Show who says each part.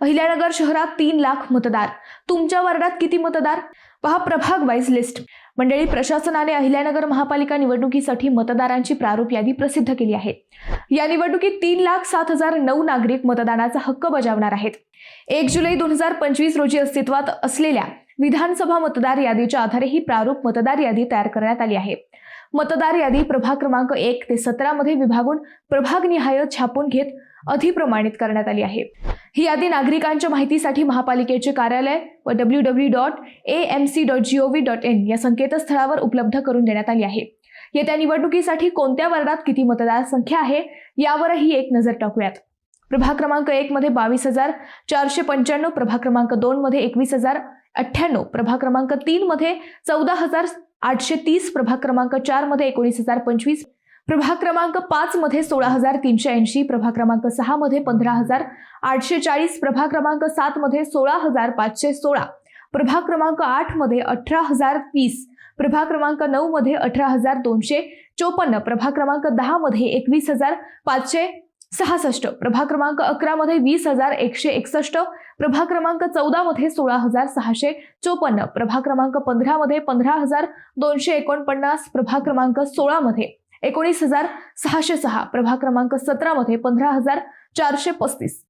Speaker 1: अहिल्यानगर शहरात 3 लाख मतदार। तुमच्या वार्डात किती मतदार? पहा प्रभाग वाईज लिस्ट। मंडळी, प्रशासनाने अहिल्यानगर महापालिका निवडणुकीसाठी मतदारांची प्रारूप यादी प्रसिद्ध केली आहे। या निवडणुकीत 3,07,009 नागरिक मतदानाचा हक्क बजावणार आहेत। 1 जुलै 2025 रोजी अस्तित्वात असलेल्या विधानसभा मतदार यादीच्या आधारे ही प्रारूप मतदार यादी तयार करण्यात आली आहे। मतदार यादी प्रभाग क्रमांक 1 ते 17 मध्ये विभागून प्रभागनिहाय छापून घेत अधिप्रमाणित करण्यात आली आहे। ही यादी नागरिकांच्या माहितीसाठी महापालिकेचे कार्यालय व www.amc.gov.in या संकेतस्थळावर उपलब्ध करून देण्यात आली आहे। येत्या निवडणुकीसाठी कोणत्या वार्डात किती मतदार संख्या आहे यावरही एक नजर टाकूयात। प्रभाग क्रमांक 1 मध्ये 22,495, प्रभाग क्रमांक 2 मध्ये 21,098, प्रभाग क्रमांक 3 मध्ये 14,830, प्रभाग क्रमांक 4 मध्ये 19,025, प्रभाग क्रमांक 5 मध्ये 16,380, प्रभाग क्रमांक 6 मध्ये 15,840, प्रभाग क्रमांक 7 मध्ये 16,516, प्रभाग क्रमांक 8 मध्ये 18,030, प्रभाग क्रमांक 9 मध्ये 18,254, प्रभाग क्रमांक 10 मध्ये 21,566, प्रभाग क्रमांक 11 मध्ये 20,161, प्रभाग क्रमांक 14 मध्ये 16,654, प्रभाग क्रमांक 15 मध्ये 15,249, प्रभाग क्रमांक 16 मध्ये 19,606, प्रभाग क्रमांक 17 मध्ये 15,435,